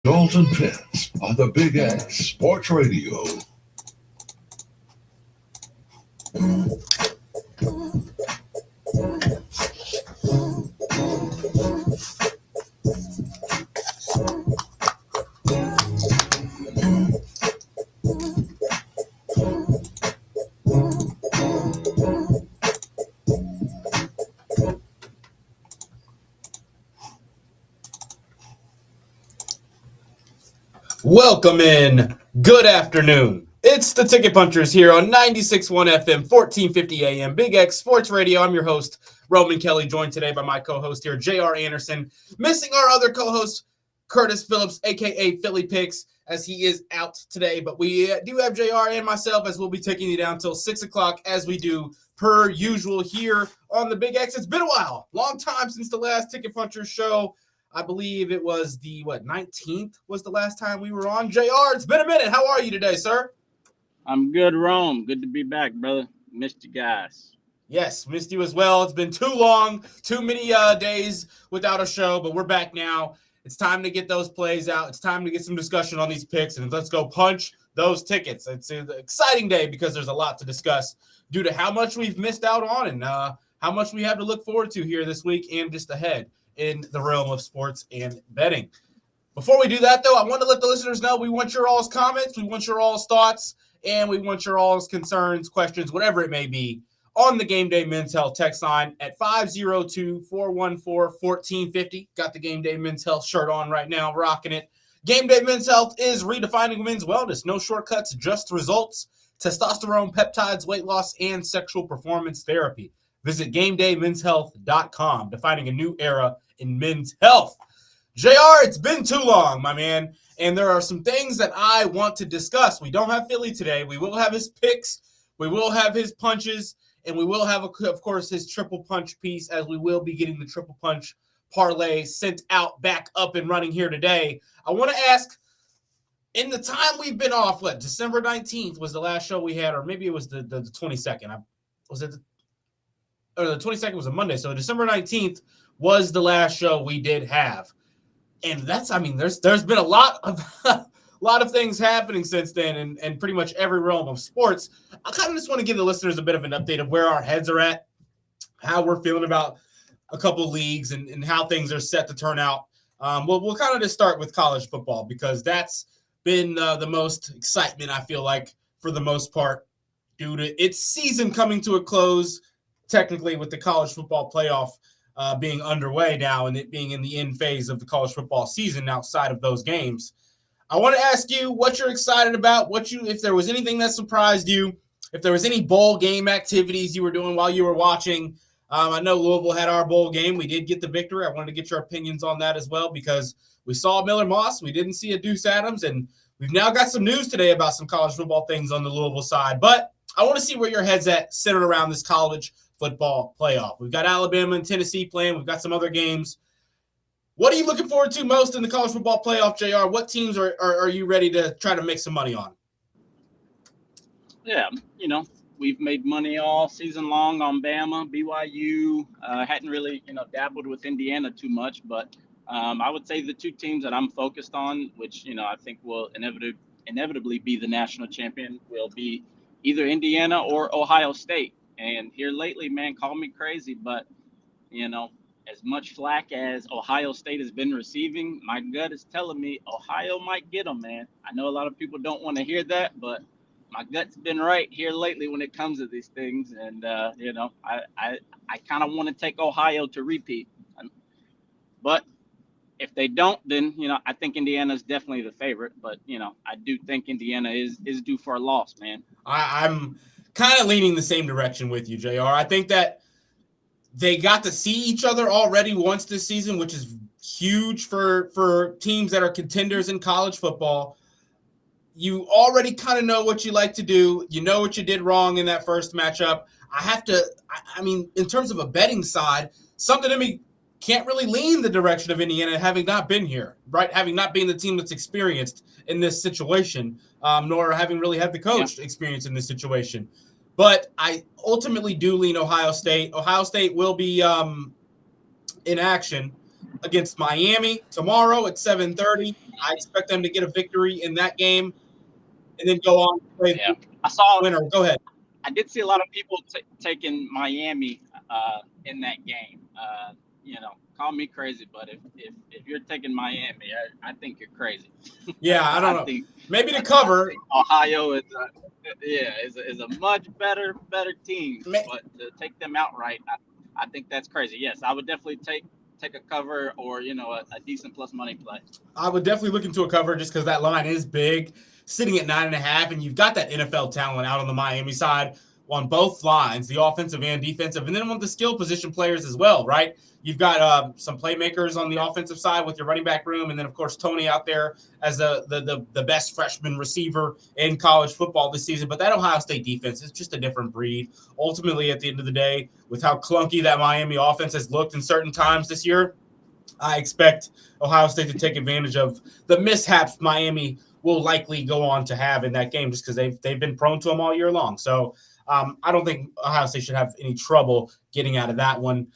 Dalton Pitts on the Big X Sports Radio. Welcome in. Good afternoon. It's the Ticket Punchers here on 96.1 FM, 1450 AM, Big X Sports Radio. I'm your host, Roman Kelly, joined today by my co-host here, J.R. Anderson. Missing our other co-host, Curtis Phillips, a.k.a. Philly Picks, as he is out today. But we do have J.R. and myself, as we'll be taking you down until 6 o'clock, as we do per usual here on the Big X. It's been a while. Long time since the last Ticket Punchers show. I believe it was the, 19th was the last time we were on. JR, it's been a minute. How are you today, sir? I'm good, Rome. Good to be back, brother. Missed you guys. Yes, missed you as well. It's been too long, too many days without a show, but we're back now. It's time to get those plays out. It's time to get some discussion on these picks, and let's go punch those tickets. It's an exciting day because there's a lot to discuss due to how much we've missed out on and how much we have to look forward to here this week and just ahead in the realm of sports and betting. Before we do that, though, I want to let the listeners know we want your all's comments, we want your all's thoughts, and we want your all's concerns, questions, whatever it may be, on the Game Day Men's Health text line at 502-414-1450. Got the Game Day Men's Health shirt on right now, rocking it. Game Day Men's Health is redefining men's wellness. No shortcuts, just results. Testosterone, peptides, weight loss, and sexual performance therapy. Visit GameDayMen'sHealth.com, defining a new era in men's health. JR, it's been too long, my man, and there are some things that I want to discuss. We don't have Philly today. We will have his picks, we will have his punches, and we will have, of course, his triple punch piece, as we will be getting the triple punch parlay sent out back up and running here today. I want to ask, in the time we've been off, December 19th was the last show we had, or maybe it was the 22nd. The 22nd was a Monday, so December 19th was the last show we did have. And that's, there's been a lot of things happening since then and pretty much every realm of sports. I kind of just want to give the listeners a bit of an update of where our heads are at, how we're feeling about a couple leagues and how things are set to turn out. We'll kind of just start with college football because that's been the most excitement, I feel like, for the most part, due to its season coming to a close, technically with the college football playoff being underway now and it being in the end phase of the college football season outside of those games. I want to ask you what you're excited about, if there was anything that surprised you, if there was any bowl game activities you were doing while you were watching. I know Louisville had our bowl game. We did get the victory. I wanted to get your opinions on that as well because we saw Miller Moss. We didn't see a Deuce Adams, and we've now got some news today about some college football things on the Louisville side. But I want to see where your head's at centered around this college football playoff. We've got Alabama and Tennessee playing. We've got some other games. What are you looking forward to most in the college football playoff, JR? What teams are you ready to try to make some money on? Yeah, we've made money all season long on Bama, BYU. Hadn't really, dabbled with Indiana too much, but I would say the two teams that I'm focused on, which, I think will inevitably be the national champion, will be either Indiana or Ohio State. And here lately, man, call me crazy, but, as much flack as Ohio State has been receiving, my gut is telling me Ohio might get them, man. I know a lot of people don't want to hear that, but my gut's been right here lately when it comes to these things. And, I kind of want to take Ohio to repeat. But if they don't, then, I think Indiana's definitely the favorite. But, I do think Indiana is due for a loss, man. I'm kind of leaning the same direction with you, JR. I think that they got to see each other already once this season, which is huge for teams that are contenders in college football. You already kind of know what you like to do. You know what you did wrong in that first matchup. In terms of a betting side, something in me can't really lean the direction of Indiana having not been here, right? Having not been the team that's experienced in this situation, nor having really had the coach experience in this situation. But I ultimately do lean Ohio State. Ohio State will be in action against Miami tomorrow at 7:30. I expect them to get a victory in that game and then go on to play the winner. Go ahead. I did see a lot of people taking Miami in that game. Call me crazy, but if you're taking Miami, I think you're crazy. Yeah, I don't know. Maybe to cover. Ohio is a much better team, but to take them outright, I think that's crazy. Yes, I would definitely take a cover or a decent plus money play. I would definitely look into a cover just because that line is big, sitting at 9.5, and you've got that NFL talent out on the Miami side on both lines, the offensive and defensive, and then on the skill position players as well, right? You've got some playmakers on the offensive side with your running back room, and then, of course, Tony out there as the best freshman receiver in college football this season. But that Ohio State defense is just a different breed. Ultimately, at the end of the day, with how clunky that Miami offense has looked in certain times this year, I expect Ohio State to take advantage of the mishaps Miami will likely go on to have in that game just because they've been prone to them all year long. So I don't think Ohio State should have any trouble getting out of that one.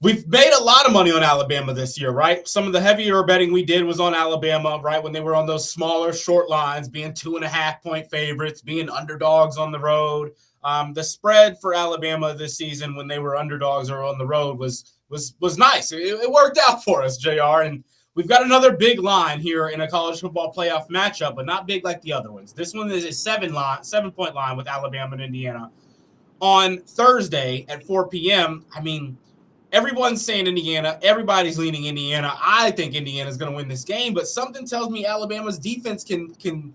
We've made a lot of money on Alabama this year, right? Some of the heavier betting we did was on Alabama, right? When they were on those smaller, short lines, being 2.5-point favorites, being underdogs on the road. The spread for Alabama this season when they were underdogs or on the road was nice. It worked out for us, JR. And we've got another big line here in a college football playoff matchup, but not big like the other ones. This one is a 7-point line with Alabama and Indiana. On Thursday at 4 p.m., I mean, everyone's saying Indiana. Everybody's leaning Indiana. I think Indiana's going to win this game, but something tells me Alabama's defense can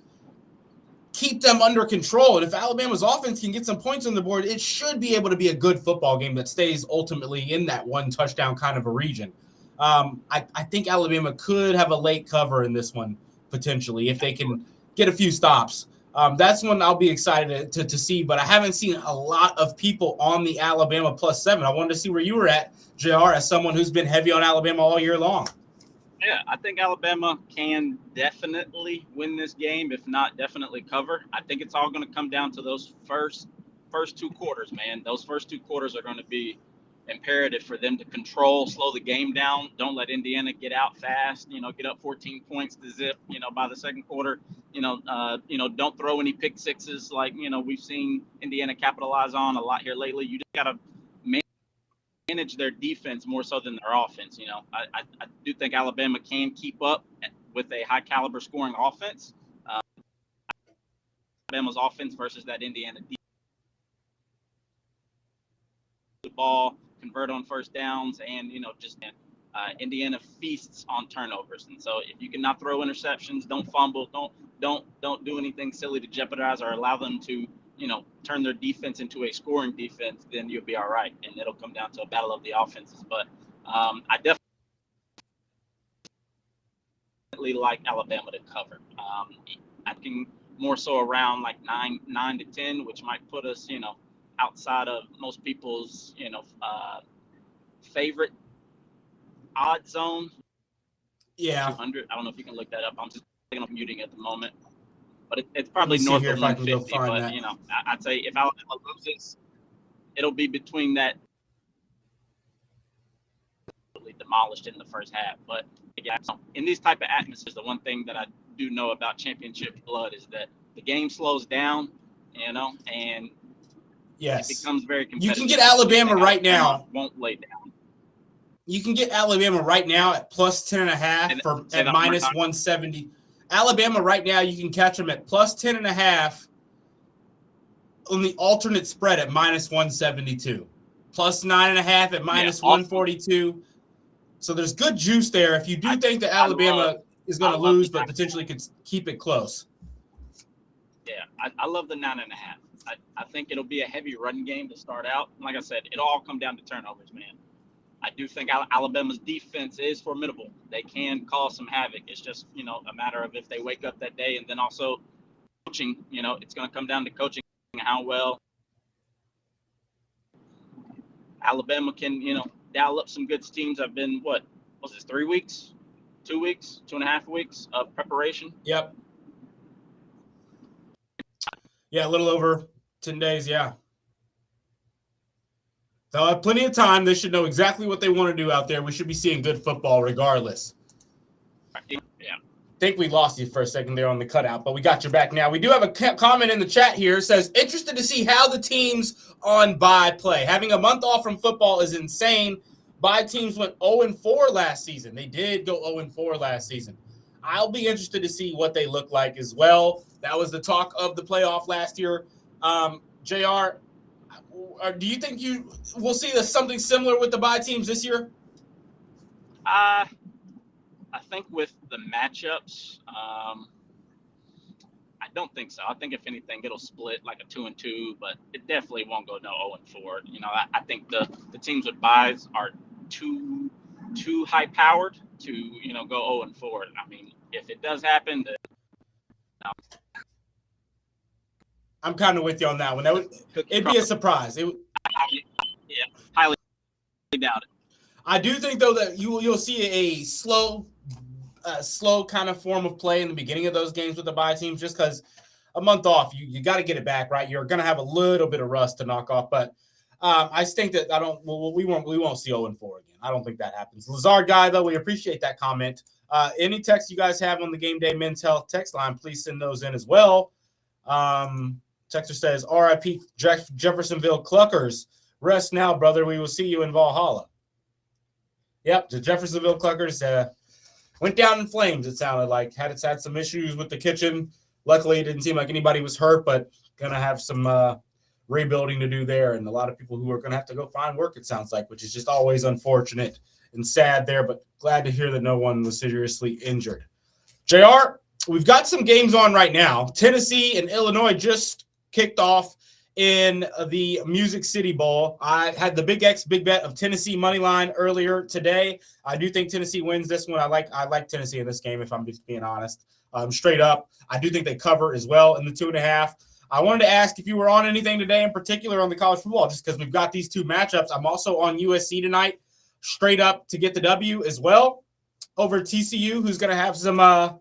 keep them under control. And if Alabama's offense can get some points on the board, it should be able to be a good football game that stays ultimately in that one touchdown kind of a region. I think Alabama could have a late cover in this one, potentially, if they can get a few stops. That's one I'll be excited to see, but I haven't seen a lot of people on the Alabama +7. I wanted to see where you were at, JR, as someone who's been heavy on Alabama all year long. Yeah, I think Alabama can definitely win this game, if not definitely cover. I think it's all going to come down to those first two quarters, man. Those first two quarters are going to be imperative for them to slow the game down. Don't let Indiana get out fast, get up 14 points to zip, by the second quarter. Don't throw any pick sixes like, we've seen Indiana capitalize on a lot here lately. You just got to manage their defense more so than their offense. I do think Alabama can keep up with a high caliber scoring offense. Alabama's offense versus that Indiana defense. The ball, convert on first downs, and Indiana feasts on turnovers. And so if you cannot throw interceptions, don't fumble, don't do anything silly to jeopardize or allow them to turn their defense into a scoring defense, then you'll be all right. And it'll come down to a battle of the offenses. But I definitely like Alabama to cover. I think more so around like 9 to 10, which might put us, outside of most people's, favorite odd zone. Yeah. 200. I don't know if you can look that up. I'm just muting at the moment. But it's probably north of 150. But, I'd say if Alabama loses, it'll be between that demolished in the first half. But, yeah, in these type of atmospheres, the one thing that I do know about championship blood is that the game slows down, and yes, it becomes very competitive. You can get Alabama right now. Won't lay down. You can get Alabama right now at +10.5 at -170. Alabama right now, you can catch them at +10.5 on the alternate spread at -172, +9.5 at -142. So there's good juice there if you do think that Alabama is going to lose, but potentially could keep it close. Yeah, I love the 9.5. I think it'll be a heavy run game to start out. Like I said, it'll all come down to turnovers, man. I do think Alabama's defense is formidable. They can cause some havoc. It's just, a matter of if they wake up that day, and then also coaching, it's going to come down to coaching, how well Alabama can, dial up some good teams. I've been, 3 weeks, 2 weeks, 2.5 weeks of preparation. Yep. Yeah, a little over 10 days, yeah. They'll have plenty of time. They should know exactly what they want to do out there. We should be seeing good football regardless. Yeah. I think we lost you for a second there on the cutout, but we got you back now. We do have a comment in the chat here. It says, interested to see how the teams on bye play. Having a month off from football is insane. Bye teams went 0-4 last season. They did go 0-4 last season. I'll be interested to see what they look like as well. That was the talk of the playoff last year. JR, do you think you will see something similar with the bye teams this year? I think with the matchups, I don't think so. I think if anything, it'll split like a 2-2, but it definitely won't go 0-4. I think the teams with byes are too high powered to go 0-4. I mean, if it does happen, I'm kind of with you on that one. It'd be a surprise. Highly doubt it. I do think though that you'll see a slow kind of form of play in the beginning of those games with the bye teams, just because a month off, you got to get it back, right? You're going to have a little bit of rust to knock off, but I think that we won't see 0-4 again. I don't think that happens. Lazard guy though, we appreciate that comment. Any text you guys have on the Game Day Men's Health text line, please send those in as well. Texter says, "R.I.P. Jeffersonville Cluckers. Rest now, brother. We will see you in Valhalla." Yep, the Jeffersonville Cluckers went down in flames, it sounded like. Had some issues with the kitchen. Luckily, it didn't seem like anybody was hurt, but going to have some rebuilding to do there, and a lot of people who are going to have to go find work, it sounds like, which is just always unfortunate and sad there, but glad to hear that no one was seriously injured. JR, we've got some games on right now. Tennessee and Illinois just kicked off in the Music City Bowl. I had the Big X big bet of Tennessee money line earlier today. I do think Tennessee wins this one. I like Tennessee in this game, if I'm just being honest. Straight up, I do think they cover as well in the 2.5. I wanted to ask if you were on anything today in particular on the college football, just because we've got these two matchups. I'm also on USC tonight, straight up to get the W as well over TCU, who's going to have some a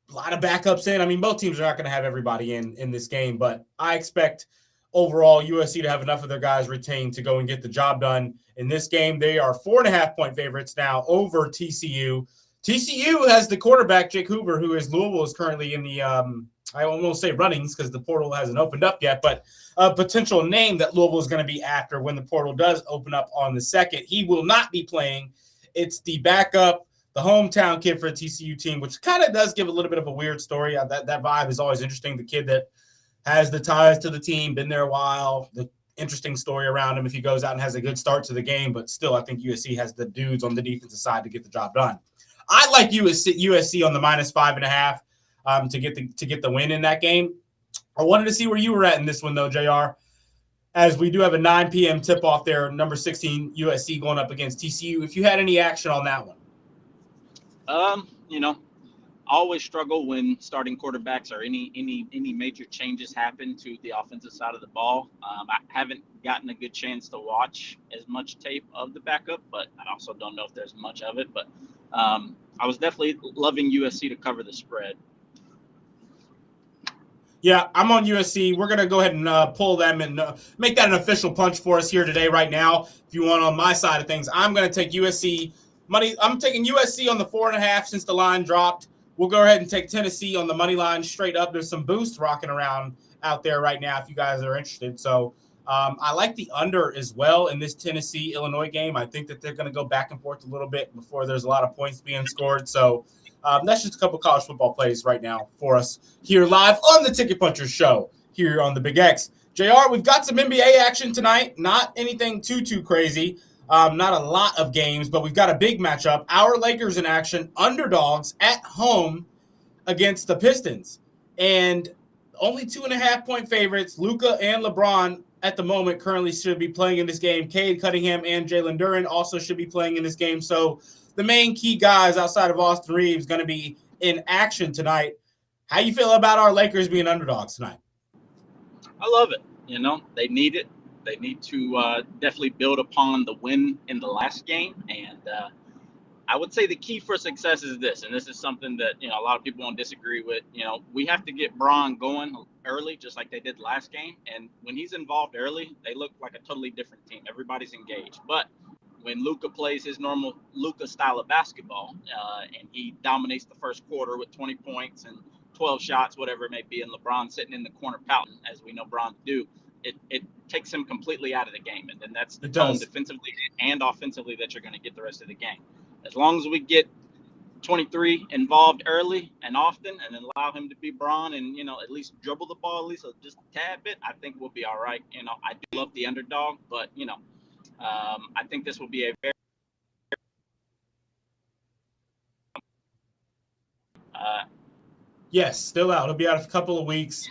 lot of backups in. I mean, both teams are not going to have everybody in this game, but I expect overall USC to have enough of their guys retained to go and get the job done in this game. They are 4.5-point favorites now over TCU. TCU has the quarterback, Jake Hoover, who is Louisville is currently in the I won't say runnings because the portal hasn't opened up yet, but a potential name that Louisville is going to be after when the portal does open up on the 2nd. He will not be playing. It's the backup, the hometown kid for a TCU team, which kind of does give a little bit of a weird story. That vibe is always interesting. The kid that has the ties to the team, been there a while, the interesting story around him if he goes out and has a good start to the game, but still I think USC has the dudes on the defensive side to get the job done. I like USC on the -5.5 to get the win in that game. I wanted to see where you were at in this one, though, JR, as we do have a 9 p.m. tip-off there, number 16 USC going up against TCU. If you had any action on that one. I always struggle when starting quarterbacks or any major changes happen to the offensive side of the ball. I haven't gotten a good chance to watch as much tape of the backup, but I also don't know if there's much of it. But I was definitely loving USC to cover the spread. Yeah, I'm on USC. We're going to go ahead and pull them and make that an official punch for us here today right now. If you want on my side of things, I'm going to take USC money. I'm taking USC on the 4.5 since the line dropped. We'll go ahead and take Tennessee on the money line straight up. There's some boost rocking around out there right now if you guys are interested. So I like the under as well in this Tennessee-Illinois game. I think that they're going to go back and forth a little bit before there's a lot of points being scored. So that's just a couple college football plays right now for us here live on the Ticket Punchers show here on the Big X. JR, we've got some NBA action tonight. Not anything too crazy. Not a lot of games, but we've got a big matchup. Our Lakers in action, underdogs at home against the Pistons. And only 2.5-point favorites. Luka and LeBron at the moment currently should be playing in this game. Cade Cunningham and Jalen Duren also should be playing in this game. So the main key guys outside of Austin Reeves going to be in action tonight. How you feel about our Lakers being underdogs tonight? I love it. They need it. They need to definitely build upon the win in the last game. And I would say the key for success is this, and this is something that, a lot of people won't disagree with. We have to get Braun going early, just like they did last game. And when he's involved early, they look like a totally different team. Everybody's engaged. But when Luka plays his normal Luka style of basketball, and he dominates the first quarter with 20 points and 12 shots, whatever it may be, and LeBron sitting in the corner pouting, as we know Bron do, it takes him completely out of the game. And then that's the tone defensively and offensively that you're going to get the rest of the game. As long as we get 23 involved early and often, and then allow him to be Braun and, at least dribble the ball at least just a tad bit, I think we'll be all right. I do love the underdog, but, I think this will be a very yes, still out. He'll be out a couple of weeks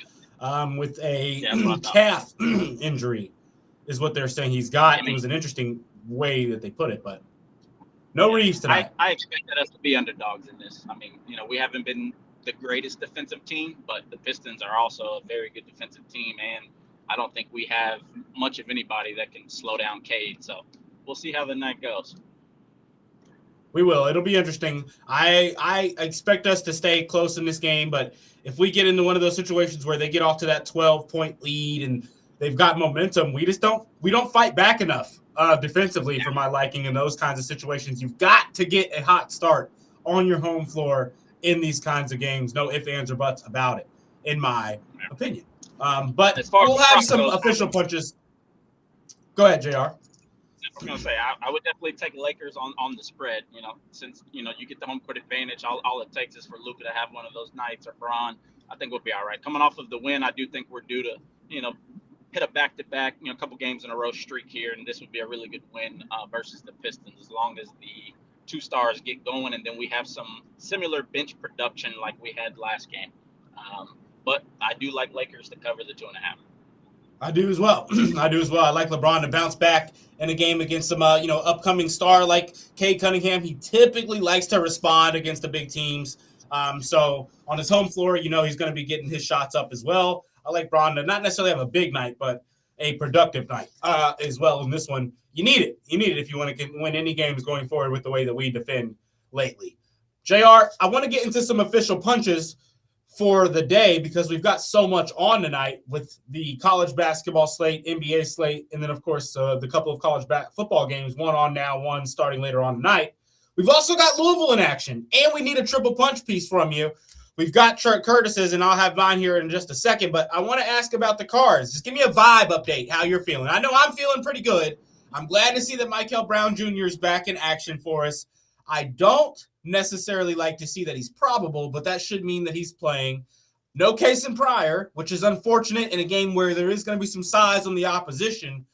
with a calf injury is what they're saying he's got. It was an interesting way that they put it, but no Reeves tonight. I expected us to be underdogs in this. I mean, we haven't been the greatest defensive team, but the Pistons are also a very good defensive team, and I don't think we have much of anybody that can slow down Cade. So we'll see how the night goes. We will. It'll be interesting. I expect us to stay close in this game, but if we get into one of those situations where they get off to that 12-point lead and they've got momentum, we don't fight back enough defensively for my liking in those kinds of situations. You've got to get a hot start on your home floor in these kinds of games. No ifs, ands, or buts about it, in my opinion. But we'll have some official punches. Go ahead, JR. I was going to say, I would definitely take Lakers on the spread, since, you get the home court advantage. All it takes is for Luka to have one of those nights, or Braun. I think we'll be all right. Coming off of the win, I do think we're due to, hit a back-to-back, a couple games in a row streak here, and this would be a really good win versus the Pistons, as long as the two stars get going, and then we have some similar bench production like we had last game. But I do like Lakers to cover the 2.5. I do as well. I like LeBron to bounce back in a game against some, upcoming star like Cade Cunningham. He typically likes to respond against the big teams. So on his home floor, he's going to be getting his shots up as well. I like Braun to not necessarily have a big night, but a productive night as well in this one. You need it. If you want to win any games going forward with the way that we defend lately. JR, I want to get into some official punches for the day because we've got so much on tonight with the college basketball slate, NBA slate, and then, of course, the couple of college football games, one on now, one starting later on tonight. We've also got Louisville in action, and we need a triple punch piece from you. We've got Curtis's, and I'll have mine here in just a second, but I want to ask about the Cards. Just give me a vibe update, how you're feeling. I know I'm feeling pretty good. I'm glad to see that Michael Brown Jr. is back in action for us. I don't necessarily like to see that he's probable, but that should mean that he's playing. No case in prior, which is unfortunate in a game where there is going to be some size on the opposition.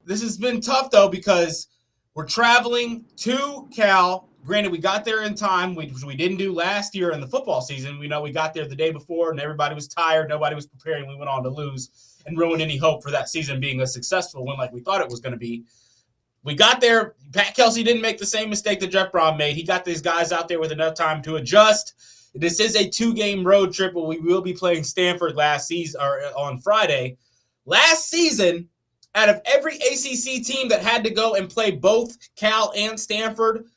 This has been tough, though, because we're traveling to Cal. Granted, we got there in time, which we didn't do last year in the football season. We know we got there the day before, and everybody was tired. Nobody was preparing. We went on to lose and ruin any hope for that season being a successful one like we thought it was going to be. We got there. Pat Kelsey didn't make the same mistake that Jeff Brom made. He got these guys out there with enough time to adjust. This is a 2-game road trip, but we will be playing Stanford on Friday. Last season, out of every ACC team that had to go and play both Cal and Stanford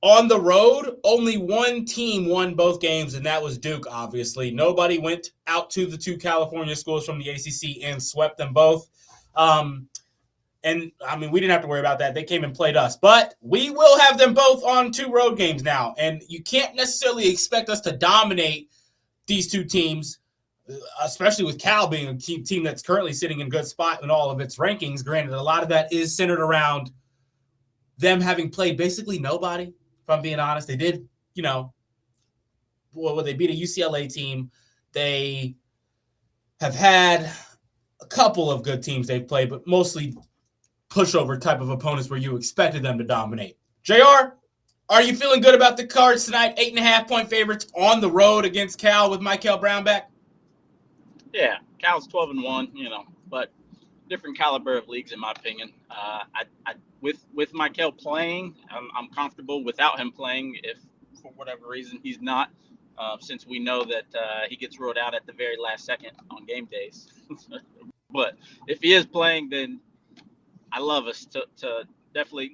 on the road, only one team won both games, and that was Duke, obviously. Nobody went out to the two California schools from the ACC and swept them both. And, I mean, we didn't have to worry about that. They came and played us. But we will have them both on 2 road games now. And you can't necessarily expect us to dominate these two teams, especially with Cal being a team that's currently sitting in a good spot in all of its rankings. Granted, a lot of that is centered around them having played basically nobody, if I'm being honest. They did, they beat a UCLA team. They have had a couple of good teams they've played, but mostly pushover type of opponents where you expected them to dominate. JR, are you feeling good about the Cards tonight? 8.5-point favorites on the road against Cal with Michael Brown back? Yeah, Cal's 12-1, but different caliber of leagues in my opinion. With Michael playing, I'm comfortable without him playing if for whatever reason he's not, since we know that he gets ruled out at the very last second on game days. But if he is playing, then I love us to definitely,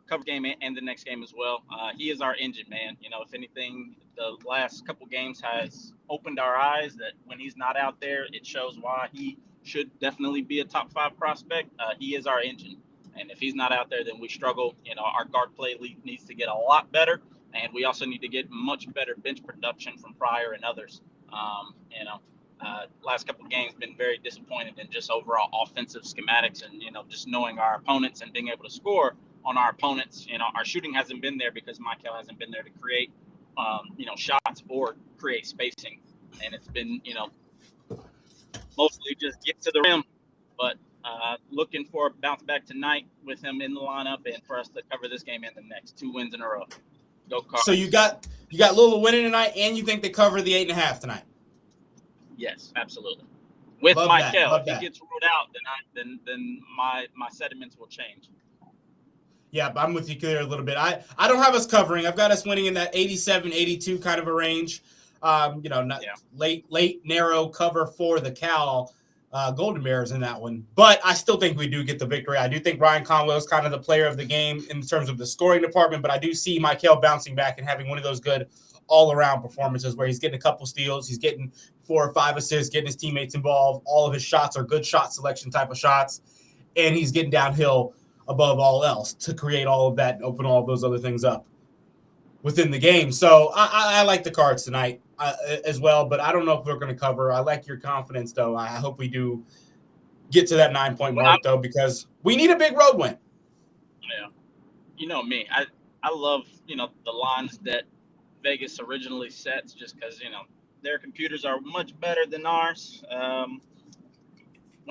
cover game and the next game as well. He is our engine, man. You know, if anything, the last couple games has opened our eyes that when he's not out there, it shows why he should definitely be a top 5 prospect. He is our engine. And if he's not out there, then we struggle. You know, our guard play needs to get a lot better. And we also need to get much better bench production from Pryor and others. You know, last couple of games been very disappointed in just overall offensive schematics and, you know, just knowing our opponents and being able to score on our opponents. You know, our shooting hasn't been there because Michael hasn't been there to create, you know, shots or create spacing. And it's been, you know, mostly just get to the rim. But looking for a bounce back tonight with him in the lineup and for us to cover this game and the next 2 wins in a row. Go Cards. So you got Louisville winning tonight, and you think they cover the 8.5 tonight? Yes, absolutely. With Love Michael, that. if he gets ruled out, then my sentiments will change. Yeah, I'm with you there a little bit. I don't have us covering. I've got us winning in that 87-82 kind of a range. You know, not late narrow cover for the Cal Golden Bears in that one. But I still think we do get the victory. I do think Ryan Conwell is kind of the player of the game in terms of the scoring department, but I do see Michael bouncing back and having one of those good all-around performances where he's getting a couple steals, he's getting 4 or 5 assists, getting his teammates involved. All of his shots are good shot selection type of shots, and he's getting downhill above all else to create all of that and open all of those other things up within the game. So I like the Cards tonight as well, but I don't know if we're going to cover. I like your confidence, though. I hope we do get to that 9-point mark, though, because we need a big road win. Yeah. You know me. I love, you know, the lines that Vegas originally sets just because, you know, their computers are much better than ours. When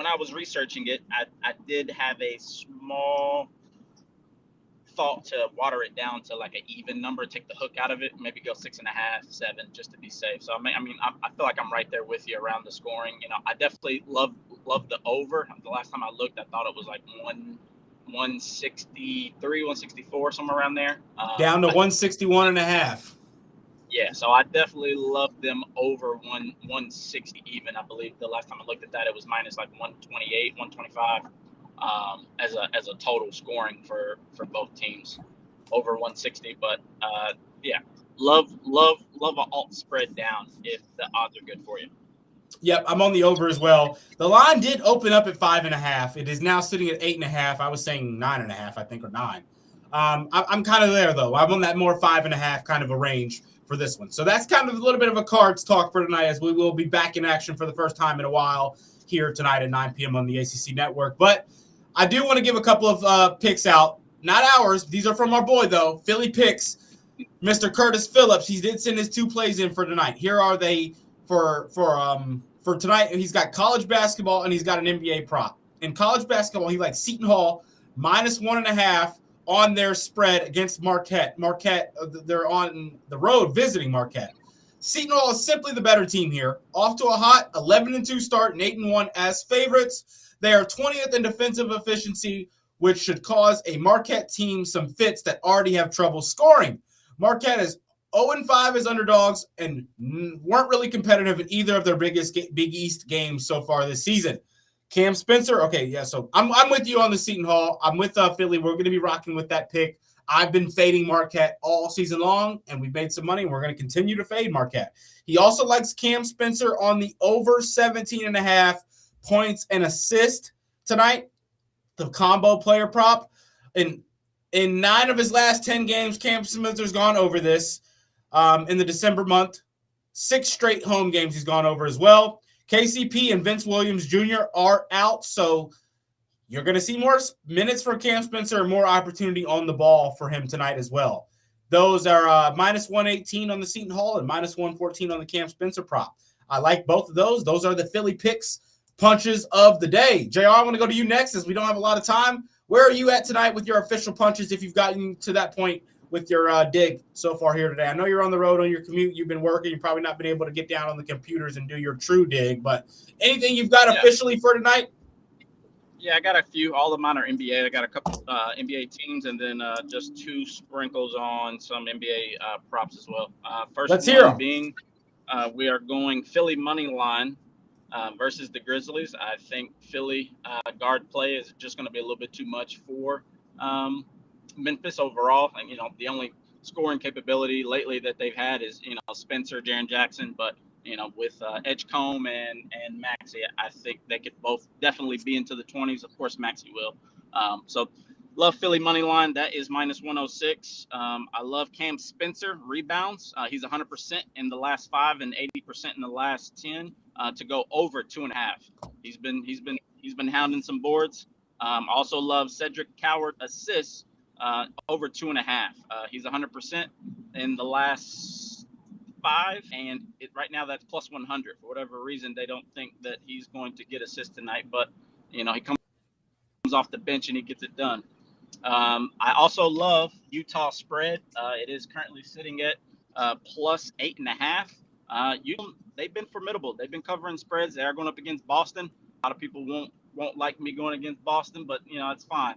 I was researching it, I did have a small thought to water it down to like an even number, take the hook out of it, maybe go 6.5, 7, just to be safe. So I feel like I'm right there with you around the scoring. You know, I definitely love the over. The last time I looked, I thought it was like 163, 164, somewhere around there. Down to 161.5. Yeah, so I definitely love them over 160 even. I believe the last time I looked at that, it was minus like 128, 125 as a total scoring for both teams, over 160. But yeah, love an alt spread down if the odds are good for you. Yep, I'm on the over as well. The line did open up at 5.5. It is now sitting at 8.5. I was saying 9.5, I think, or 9. I'm kind of there though. I'm on that more 5.5 kind of a range for this one. So that's kind of a little bit of a Cards talk for tonight, as we will be back in action for the first time in a while here tonight at 9 p.m. on the ACC Network. But I do want to give a couple of picks out. Not ours. These are from our boy, though. Philly picks, Mr. Curtis Phillips. He did send his 2 plays in for tonight. Here are they for tonight. He's got college basketball and he's got an NBA prop. In college basketball, he likes Seton Hall minus 1.5 on their spread against Marquette. Marquette, they're on the road visiting Marquette. Seton Hall is simply the better team here. Off to a hot 11-2 start and 8-1 as favorites. They are 20th in defensive efficiency, which should cause a Marquette team some fits that already have trouble scoring. Marquette is 0-5 as underdogs and weren't really competitive in either of their Big East games so far this season. Cam Spencer, okay, yeah, so I'm with you on the Seton Hall. I'm with Philly. We're going to be rocking with that pick. I've been fading Marquette all season long, and we've made some money, and we're going to continue to fade Marquette. He also likes Cam Spencer on the over 17.5 points and assist tonight, the combo player prop. In 9 of his last 10 games, Cam Spencer's gone over this in the December month. 6 straight home games he's gone over as well. KCP and Vince Williams Jr. are out, so you're going to see more minutes for Cam Spencer and more opportunity on the ball for him tonight as well. Those are minus 118 on the Seton Hall and minus 114 on the Cam Spencer prop. I like both of those. Those are the Philly picks punches of the day. JR, I want to go to you next as we don't have a lot of time. Where are you at tonight with your official punches if you've gotten to that point with your dig so far here today? I know you're on the road on your commute. You've been working. You've probably not been able to get down on the computers and do your true dig, but anything you've got officially for tonight? Yeah, I got a few. All of mine are NBA. I got a couple NBA teams and then just 2 sprinkles on some NBA props as well. First Let's hear them. Being we are going Philly money line versus the Grizzlies. I think Philly guard play is just going to be a little bit too much for Memphis overall. And, the only scoring capability lately that they've had is, Spencer, Jaren Jackson. But, with Edgecombe and Maxey, I think they could both definitely be into the 20s. Of course, Maxey will. So love Philly money line. That is minus 106. I love Cam Spencer rebounds. He's 100% in the last 5 and 80% in the last 10 to go over 2.5. He's been hounding some boards. Also love Cedric Coward assists over 2.5. He's 100% in the last 5, and right now that's plus 100. For whatever reason, they don't think that he's going to get assists tonight, but he comes off the bench and he gets it done. I also love Utah spread. It is currently sitting at plus 8.5. They've been formidable. They've been covering spreads. They are going up against Boston. A lot of people won't like me going against Boston, but it's fine.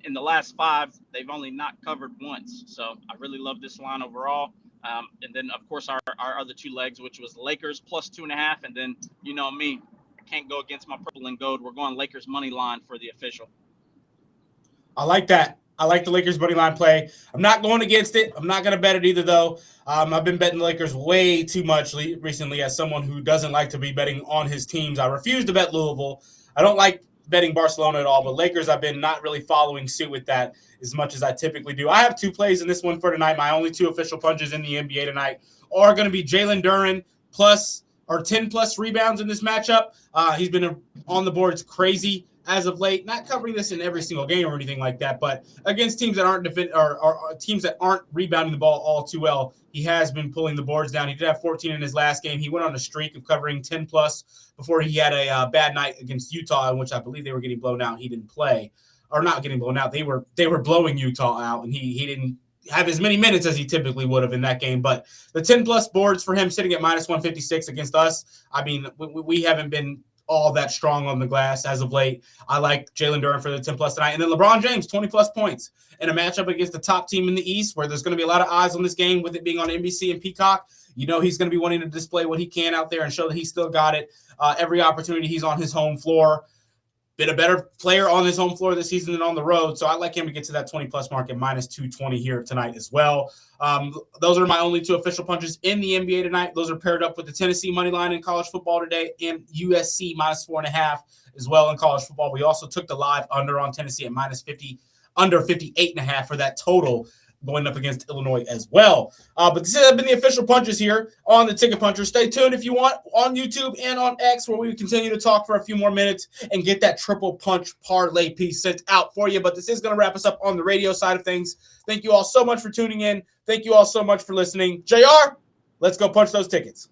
In the last 5, they've only not covered once. So I really love this line overall. And then of course our other 2 legs, which was Lakers plus 2.5, and then me, can't go against my purple and gold. We're going Lakers money line for the official. I like that. I like the Lakers money line play. I'm not going against it. I'm not going to bet it either, though. I've been betting the Lakers way too much recently as someone who doesn't like to be betting on his teams. I refuse to bet Louisville. I don't like betting Barcelona at all, but Lakers, I've been not really following suit with that as much as I typically do. I have 2 plays in this one for tonight. My only 2 official punches in the NBA tonight are going to be Jalen Duren plus 10-plus rebounds in this matchup. He's been on the boards crazy as of late. Not covering this in every single game or anything like that, but against teams that aren't or teams that aren't rebounding the ball all too well, he has been pulling the boards down. He did have 14 in his last game. He went on a streak of covering 10-plus before he had a bad night against Utah, in which I believe they were getting blown out. He didn't play, or not getting blown out. They were blowing Utah out, and he didn't have as many minutes as he typically would have in that game. But the 10-plus boards for him sitting at minus 156 against us, I mean, we haven't been all that strong on the glass as of late. I like Jalen Duren for the 10-plus tonight. And then LeBron James, 20-plus points in a matchup against the top team in the East, where there's going to be a lot of eyes on this game with it being on NBC and Peacock. He's going to be wanting to display what he can out there and show that he's still got it. Every opportunity he's on his home floor. Been a better player on his home floor this season than on the road. So I like him to get to that 20-plus mark at minus 220 here tonight as well. Those are my only 2 official punches in the NBA tonight. Those are paired up with the Tennessee money line in college football today and USC minus 4.5 as well in college football. We also took the live under on Tennessee at minus 50, under 58.5 for that total going up against Illinois as well. But this has been the official punches here on the Ticket Puncher. Stay tuned if you want on YouTube and on X, where we continue to talk for a few more minutes and get that triple punch parlay piece sent out for you. But this is going to wrap us up on the radio side of things. Thank you all so much for tuning in. Thank you all so much for listening. JR, let's go punch those tickets.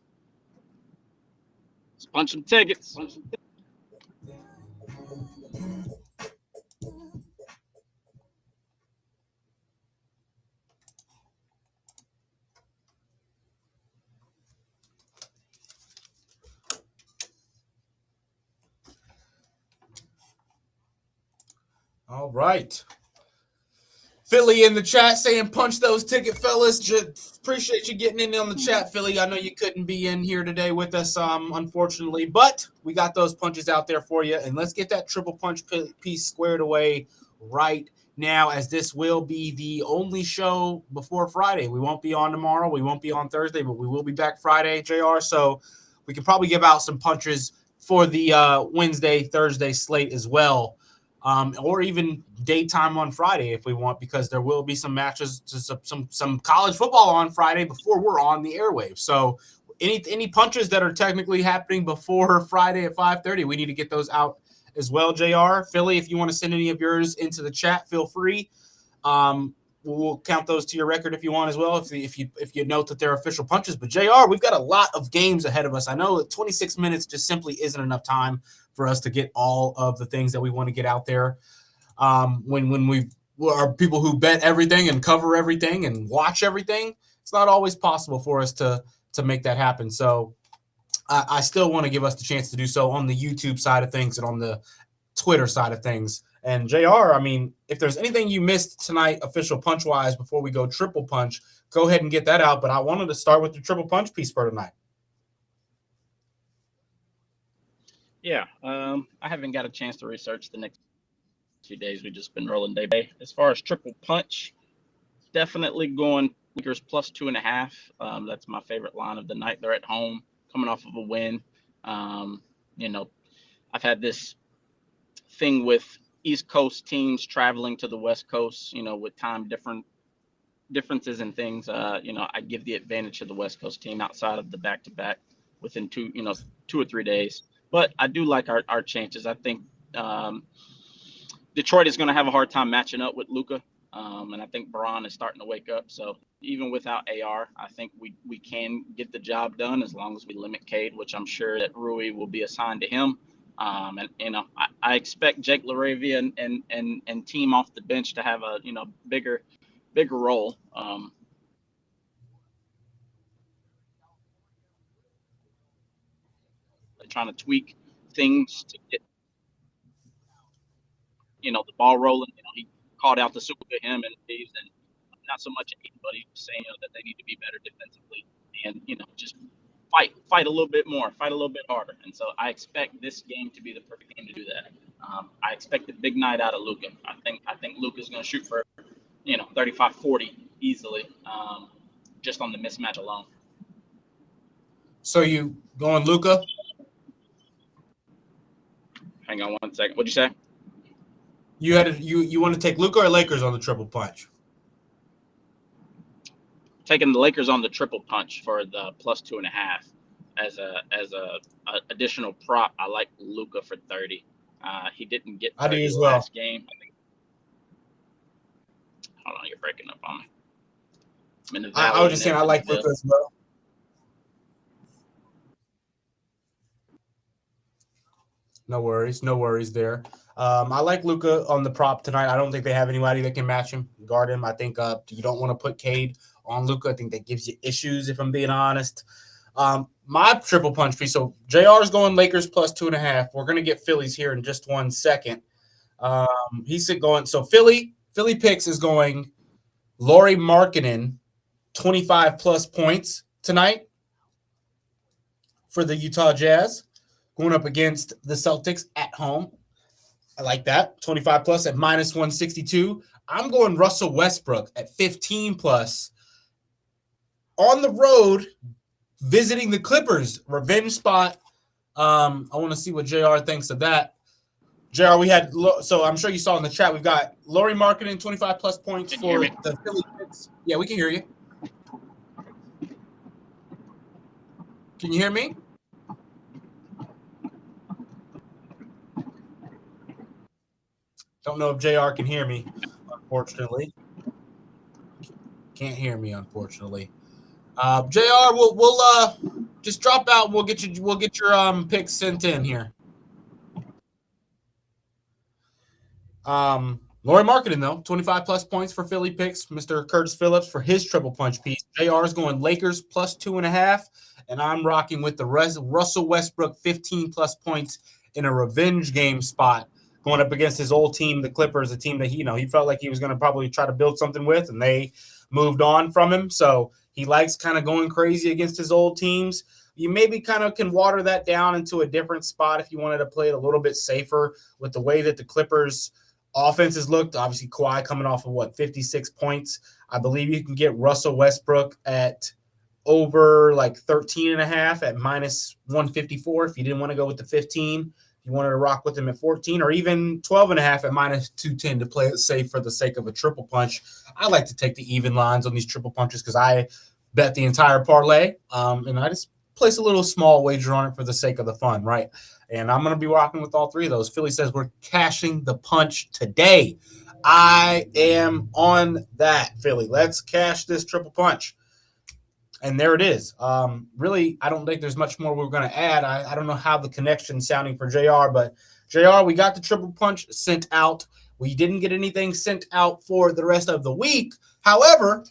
Let's punch some tickets. All right. Philly in the chat saying punch those ticket, fellas. Just appreciate you getting in on the chat, Philly. I know you couldn't be in here today with us, unfortunately, but we got those punches out there for you. And let's get that triple punch piece squared away right now, as this will be the only show before Friday. We won't be on tomorrow. We won't be on Thursday, but we will be back Friday, JR. So we can probably give out some punches for the Wednesday, Thursday slate as well. Or even daytime on Friday if we want, because there will be some matches, some college football on Friday before we're on the airwaves. So any punches that are technically happening before Friday at 5:30, we need to get those out as well, JR. Philly, if you want to send any of yours into the chat, feel free. We'll count those to your record if you want as well, if you note that they're official punches. But JR, we've got a lot of games ahead of us. I know that 26 minutes just simply isn't enough time for us to get all of the things that we want to get out there. When we are people who bet everything and cover everything and watch everything, it's not always possible for us to make that happen. So I still want to give us the chance to do so on the YouTube side of things and on the Twitter side of things. And JR, I mean, if there's anything you missed tonight, official punch-wise, before we go triple punch, go ahead and get that out. But I wanted to start with the triple punch piece for tonight. Yeah, I haven't got a chance to research the next 2 days we've just been rolling day by day. As far as triple punch, definitely going Lakers plus 2.5. That's my favorite line of the night. They're at home, coming off of a win. I've had this thing with East Coast teams traveling to the West Coast, with time differences and things. I give the advantage to the West Coast team outside of the back-to-back within 2 or 3 days. But I do like our chances. I think Detroit is going to have a hard time matching up with Luka. And I think Braun is starting to wake up. So even without AR, I think we can get the job done as long as we limit Cade, which I'm sure that Rui will be assigned to him. I expect Jake LaRavia and team off the bench to have a bigger role. Trying to tweak things to get the ball rolling. He called out the super to him and Reeves, and not so much anybody saying that they need to be better defensively and just fight a little bit more, fight a little bit harder. And so I expect this game to be the perfect game to do that. I expect a big night out of Luka. I think Luka's going to shoot for 35-40 easily, just on the mismatch alone. So you going Luka? Hang on one second. What'd you say? You want to take Luka or Lakers on the triple punch? Taking the Lakers on the triple punch for the plus 2.5 as a additional prop. I like Luka for 30. He didn't get 30 I do as well. Last game. Hold on, you're breaking up on me. I was just saying I like Luka as well. No worries there. I like Luka on the prop tonight. I don't think they have anybody that can match him, guard him. I think you don't want to put Cade on Luka. I think that gives you issues, if I'm being honest. My triple punch piece. So JR is going Lakers plus 2.5. We're going to get Phillies here in just 1 second. He's going. So Philly picks is going Lauri Markkanen 25 plus points tonight for the Utah Jazz, going up against the Celtics at home. I like that. 25 plus at minus 162. I'm going Russell Westbrook at 15 plus on the road, visiting the Clippers. Revenge spot. I want to see what JR thinks of that. JR, we had, so I'm sure you saw in the chat, we've got Lauri Markkanen 25 plus points for the Philly picks. Yeah, we can hear you. Can you hear me? Don't know if JR can hear me, unfortunately. Can't hear me, unfortunately. JR, we'll just drop out. We'll get your picks sent in here. Lauri Markkanen, though, 25 plus points for Philly picks. Mr. Curtis Phillips for his triple punch piece. JR is going Lakers plus 2.5, and I'm rocking with the Russell Westbrook 15 plus points in a revenge game spot, going up against his old team, the Clippers, a team that he felt like he was going to probably try to build something with, and they moved on from him. So he likes kind of going crazy against his old teams. You maybe kind of can water that down into a different spot if you wanted to play it a little bit safer with the way that the Clippers offense has looked. Obviously, Kawhi coming off of 56 points. I believe you can get Russell Westbrook at over 13.5 at minus 154 if you didn't want to go with the 15. You wanted to rock with him at 14 or even 12.5 at minus 210 to play it safe for the sake of a triple punch. I like to take the even lines on these triple punches because I bet the entire parlay, and I just place a little small wager on it for the sake of the fun, right? And I'm going to be rocking with all three of those. Philly says we're cashing the punch today. I am on that, Philly. Let's cash this triple punch. And there it is. Really, I don't think there's much more we're going to add. I don't know how the connection's sounding for JR, but JR, we got the triple punch sent out. We didn't get anything sent out for the rest of the week. However,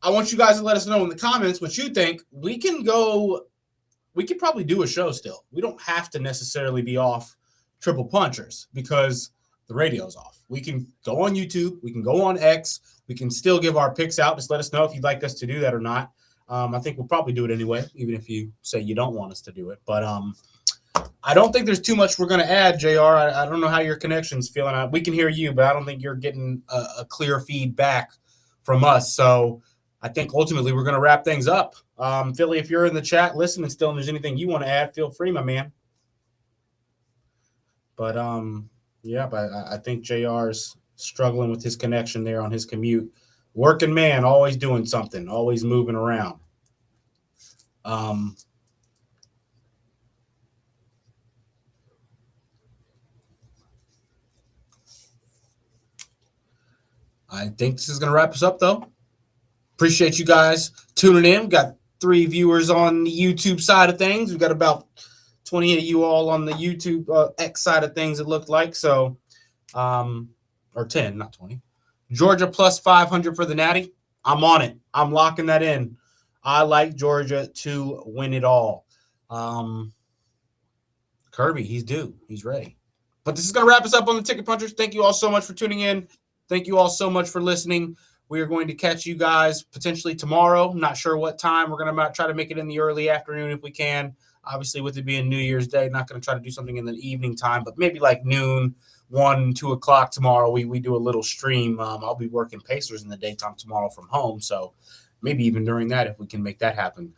I want you guys to let us know in the comments what you think. We could probably do a show still. We don't have to necessarily be off triple punchers because the radio's off. We can go on YouTube. We can go on X. We can still give our picks out. Just let us know if you'd like us to do that or not. I think we'll probably do it anyway, even if you say you don't want us to do it. But I don't think there's too much we're going to add, JR. I don't know how your connection's feeling. We can hear you, but I don't think you're getting a clear feedback from us. So I think ultimately we're going to wrap things up. Philly, if you're in the chat listening still and there's anything you want to add, feel free, my man. But, but I think JR's struggling with his connection there on his commute. Working man, always doing something, always moving around. I think this is going to wrap us up, though. Appreciate you guys tuning in. We've got 3 viewers on the YouTube side of things. We've got about 20 of you all on the YouTube X side of things, it looked like. So, or 10, not 20. Georgia plus 500 for the Natty. I'm on it. I'm locking that in. I like Georgia to win it all. Kirby, he's due. He's ready. But this is going to wrap us up on the Ticket Punchers. Thank you all so much for tuning in. Thank you all so much for listening. We are going to catch you guys potentially tomorrow. Not sure what time. We're going to try to make it in the early afternoon if we can. Obviously, with it being New Year's Day, not going to try to do something in the evening time, but maybe like noon, 1, 2 o'clock tomorrow. We do a little stream. I'll be working Pacers in the daytime tomorrow from home, so maybe even during that if we can make that happen.